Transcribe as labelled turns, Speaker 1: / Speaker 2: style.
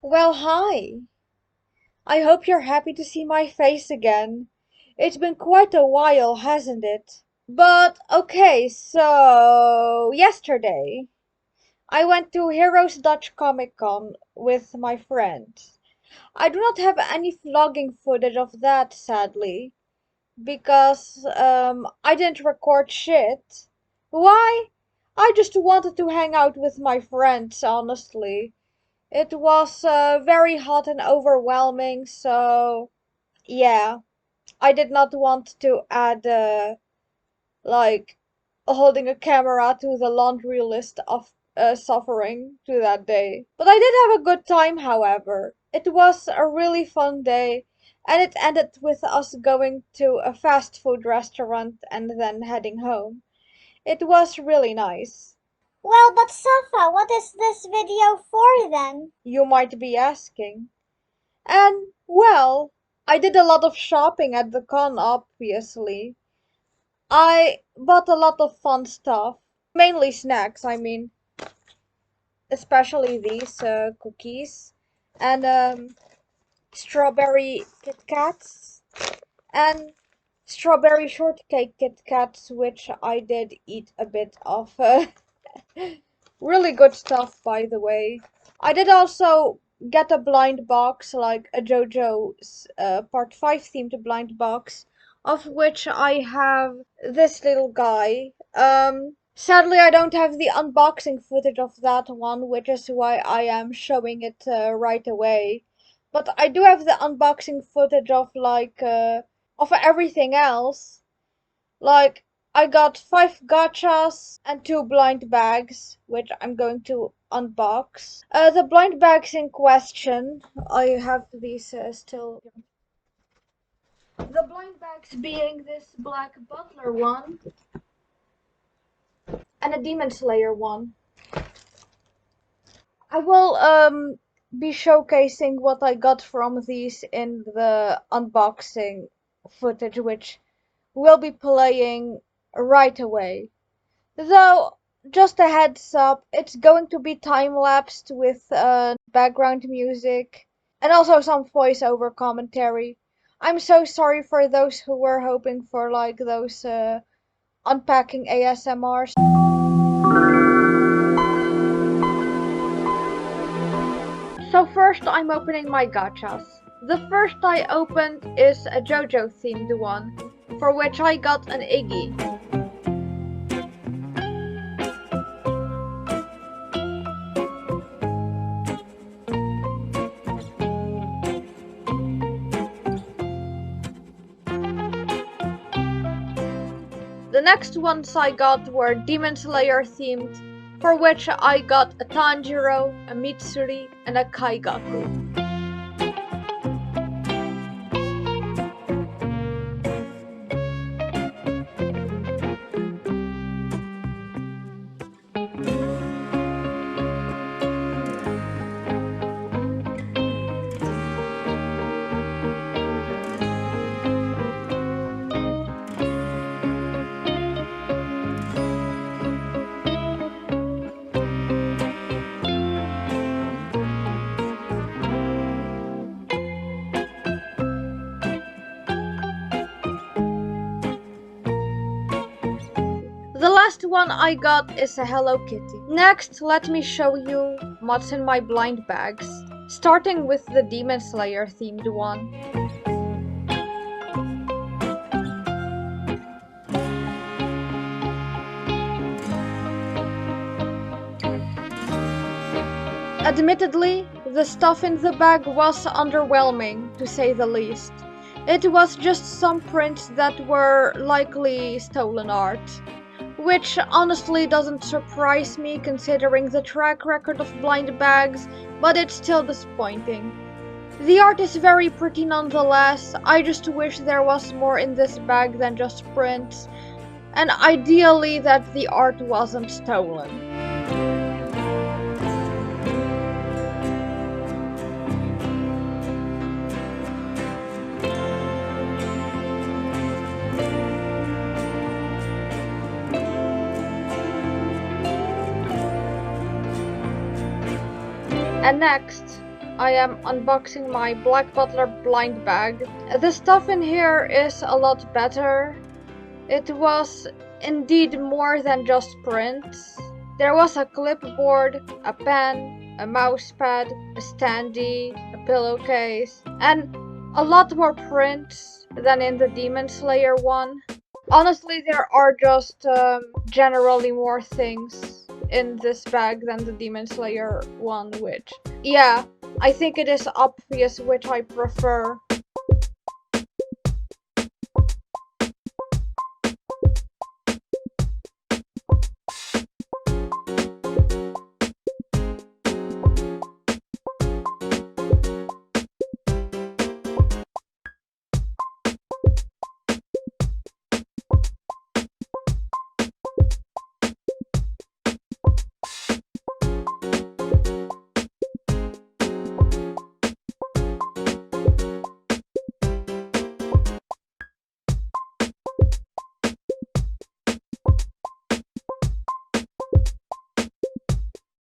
Speaker 1: Well, hi. I hope you're happy to see my face again. It's been quite a while, hasn't it? But okay, so yesterday I went to Heroes Dutch Comic Con with my friends. I do not have any vlogging footage of that, sadly, because I didn't record shit. Why? I just wanted to hang out with my friends, honestly. It was very hot and overwhelming, so yeah, I did not want to add like holding a camera to the laundry list of suffering to that day. But I did have a good time, however. It was a really fun day, and it ended with us going to a fast food restaurant and then heading home. It was really nice.
Speaker 2: Well, but Safa, what is this video for then?
Speaker 1: You might be asking. And, well, I did a lot of shopping at the con, obviously. I bought a lot of fun stuff, mainly snacks, I mean, especially these cookies and strawberry Kit Kats and strawberry shortcake Kit Kats, which I did eat a bit of. Really good stuff, by the way. I did also get a blind box, like a JoJo's Part 5 themed blind box, of which I have this little guy. Sadly, I don't have the unboxing footage of that one, which is why I am showing it right away. But I do have the unboxing footage of everything else. Like, I got 5 gachas and 2 blind bags, which I'm going to unbox. The blind bags in question, I have these still. The blind bags being this Black Butler one and a Demon Slayer one. I will be showcasing what I got from these in the unboxing footage, which will be playing right away. Though, just a heads up, it's going to be time-lapsed with background music and also some voiceover commentary. I'm so sorry for those who were hoping for like those unpacking ASMRs. So first I'm opening my gachas. The first I opened is a JoJo themed one, for which I got an Iggy. The next ones I got were Demon Slayer themed, for which I got a Tanjiro, a Mitsuri, and a Kaigaku. The last one I got is a Hello Kitty. Next, let me show you what's in my blind bags, starting with the Demon Slayer themed one. Admittedly, the stuff in the bag was underwhelming, to say the least. It was just some prints that were likely stolen art. Which honestly doesn't surprise me considering the track record of blind bags, but it's still disappointing. The art is very pretty nonetheless. I just wish there was more in this bag than just prints, and ideally that the art wasn't stolen. And next, I am unboxing my Black Butler blind bag. The stuff in here is a lot better. It was indeed more than just prints. There was a clipboard, a pen, a mousepad, a standee, a pillowcase, and a lot more prints than in the Demon Slayer one. Honestly, there are just generally more things in this bag than the Demon Slayer one, which, yeah, I think it is obvious which I prefer.